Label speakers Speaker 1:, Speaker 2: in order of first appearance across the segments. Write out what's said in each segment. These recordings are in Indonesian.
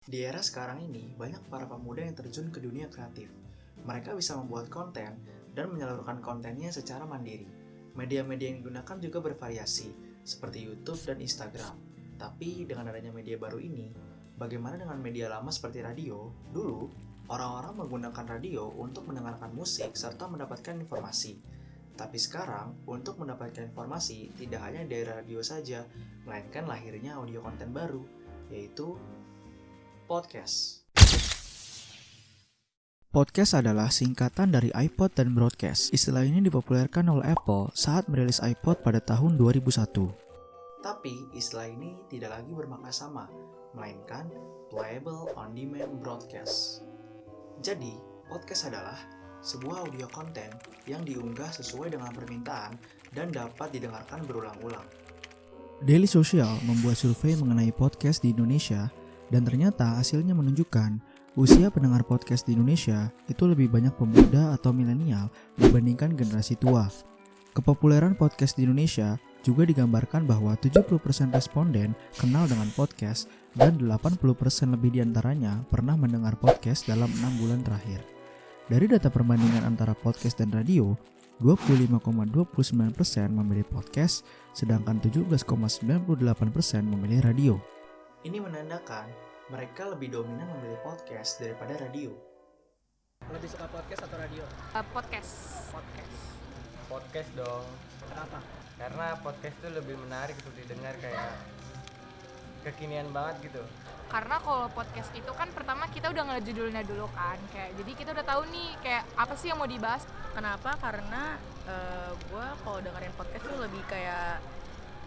Speaker 1: Di era sekarang ini, banyak para pemuda yang terjun ke dunia kreatif. Mereka bisa membuat konten dan menyalurkan kontennya secara mandiri. Media-media yang digunakan juga bervariasi, seperti YouTube dan Instagram. Tapi dengan adanya media baru ini, bagaimana dengan media lama seperti radio? Dulu, orang-orang menggunakan radio untuk mendengarkan musik serta mendapatkan informasi. Tapi sekarang, untuk mendapatkan informasi tidak hanya dari radio saja, melainkan lahirnya audio konten baru, yaitu podcast.
Speaker 2: Podcast adalah singkatan dari iPod dan broadcast. Istilah ini dipopulerkan oleh Apple saat merilis iPod pada tahun 2001.
Speaker 1: Tapi istilah ini tidak lagi bermakna sama, melainkan playable on-demand broadcast. Jadi, podcast adalah sebuah audio konten yang diunggah sesuai dengan permintaan dan dapat didengarkan berulang-ulang.
Speaker 2: Daily Social membuat survei mengenai podcast di Indonesia dan ternyata hasilnya menunjukkan usia pendengar podcast di Indonesia itu lebih banyak pemuda atau milenial dibandingkan generasi tua. Kepopuleran podcast di Indonesia juga digambarkan bahwa 70% responden kenal dengan podcast dan 80% lebih diantaranya pernah mendengar podcast dalam 6 bulan terakhir. Dari data perbandingan antara podcast dan radio, 25,29% memilih podcast, sedangkan 17,98% memilih radio.
Speaker 1: Ini menandakan mereka lebih dominan memilih podcast daripada radio.
Speaker 3: Lebih suka podcast atau radio?
Speaker 4: Podcast.
Speaker 3: Podcast dong.
Speaker 4: Kenapa?
Speaker 3: Karena podcast tuh lebih menarik untuk didengar, kayak kekinian banget gitu.
Speaker 4: Karena kalau podcast itu kan pertama kita udah ngeliat judulnya dulu kan, kayak jadi kita udah tahu nih kayak apa sih yang mau dibahas.
Speaker 5: Kenapa? Karena gue kalau dengerin podcast tuh lebih kayak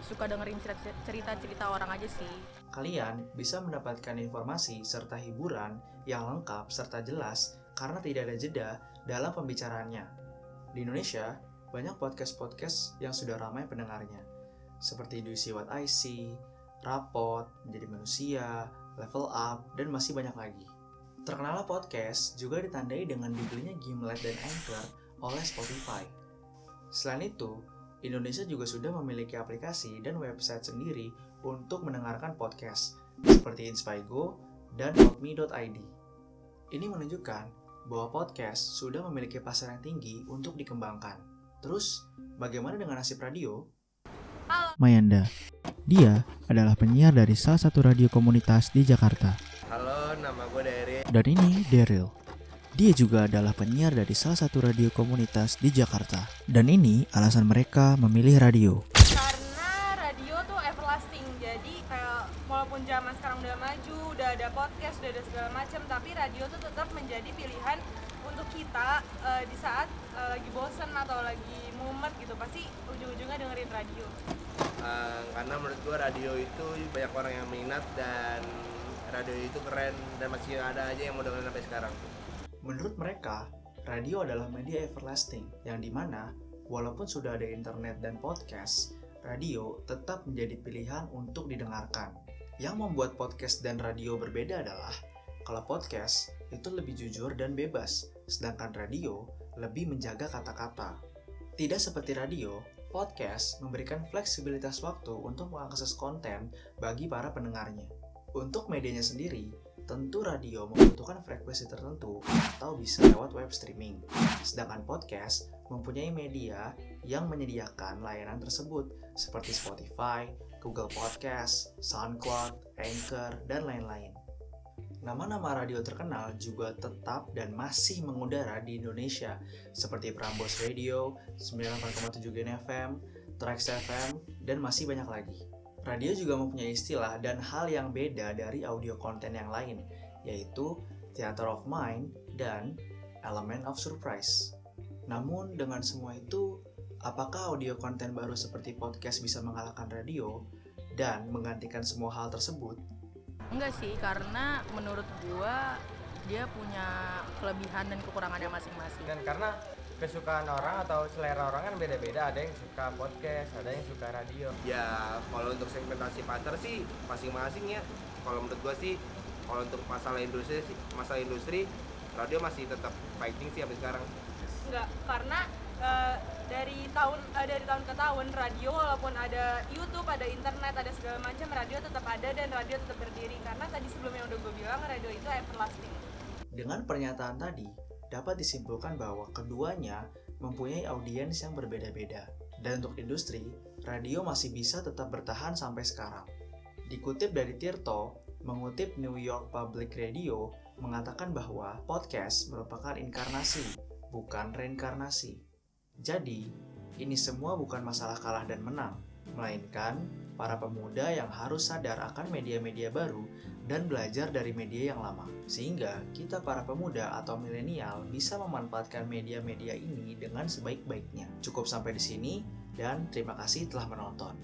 Speaker 5: suka dengerin cerita-cerita orang aja sih.
Speaker 1: Kalian bisa mendapatkan informasi serta hiburan yang lengkap serta jelas karena tidak ada jeda dalam pembicaraannya. Di Indonesia, banyak podcast-podcast yang sudah ramai pendengarnya, seperti Do You See What I See, Rapot, Menjadi Manusia, Level Up, dan masih banyak lagi. Terkenalnya podcast juga ditandai dengan dibelinya Gimlet dan Anchor oleh Spotify. Selain itu, Indonesia juga sudah memiliki aplikasi dan website sendiri untuk mendengarkan podcast, seperti Inspigo dan podme.id. Ini menunjukkan bahwa podcast sudah memiliki pasar yang tinggi untuk dikembangkan. Terus, bagaimana dengan nasib radio?
Speaker 2: Mayanda, dia adalah penyiar dari salah satu radio komunitas di Jakarta.
Speaker 3: Halo, nama gue Dery.
Speaker 2: Dan ini Daryl. Dia juga adalah penyiar dari salah satu radio komunitas di Jakarta. Dan ini alasan mereka memilih radio.
Speaker 6: Karena radio tuh everlasting, jadi kayak walaupun zaman sekarang udah maju, udah ada podcast, udah ada segala macam, tapi radio tuh tetap menjadi pilihan untuk kita di saat lagi bosen atau lagi mumet gitu, pasti ujung-ujungnya dengerin radio.
Speaker 3: Karena menurut gue radio itu banyak orang yang minat dan radio itu keren dan masih ada aja yang mau dengerin sampai sekarang.
Speaker 1: Menurut mereka, radio adalah media everlasting yang dimana walaupun sudah ada internet dan podcast, radio tetap menjadi pilihan untuk didengarkan. Yang membuat podcast dan radio berbeda adalah kalau podcast itu lebih jujur dan bebas, sedangkan radio lebih menjaga kata-kata. Tidak seperti radio, podcast memberikan fleksibilitas waktu untuk mengakses konten bagi para pendengarnya. Untuk medianya sendiri, tentu radio membutuhkan frekuensi tertentu atau bisa lewat web streaming. Sedangkan podcast mempunyai media yang menyediakan layanan tersebut seperti Spotify, Google Podcast, SoundCloud, Anchor, dan lain-lain. Nama-nama radio terkenal juga tetap dan masih mengudara di Indonesia seperti Prambors Radio, 98,7 Gen FM, Trax FM, dan masih banyak lagi. Radio juga mempunyai istilah dan hal yang beda dari audio konten yang lain, yaitu theater of mind dan element of surprise. Namun dengan semua itu, apakah audio konten baru seperti podcast bisa mengalahkan radio dan menggantikan semua hal tersebut?
Speaker 5: Enggak sih, karena menurut gue dia punya kelebihan dan kekurangannya masing-masing.
Speaker 3: Dan karena kesukaan orang atau selera orang kan beda-beda, ada yang suka podcast, ada yang suka radio. Ya, kalau untuk segmentasi pasar sih masing-masing ya. Kalau menurut gua sih, kalau untuk masalah industri, radio masih tetap fighting sih sampai sekarang.
Speaker 6: Enggak, karena dari tahun ke tahun radio walaupun ada YouTube, ada internet, ada segala macam, radio tetap ada dan radio tetap berdiri karena tadi sebelumnya udah gue bilang radio itu everlasting.
Speaker 1: Dengan pernyataan tadi, dapat disimpulkan bahwa keduanya mempunyai audiens yang berbeda-beda. Dan untuk industri, radio masih bisa tetap bertahan sampai sekarang. Dikutip dari Tirto, mengutip New York Public Radio, mengatakan bahwa podcast merupakan inkarnasi, bukan reinkarnasi. Jadi, ini semua bukan masalah kalah dan menang, melainkan para pemuda yang harus sadar akan media-media baru dan belajar dari media yang lama. Sehingga kita para pemuda atau milenial bisa memanfaatkan media-media ini dengan sebaik-baiknya. Cukup sampai di sini dan terima kasih telah menonton.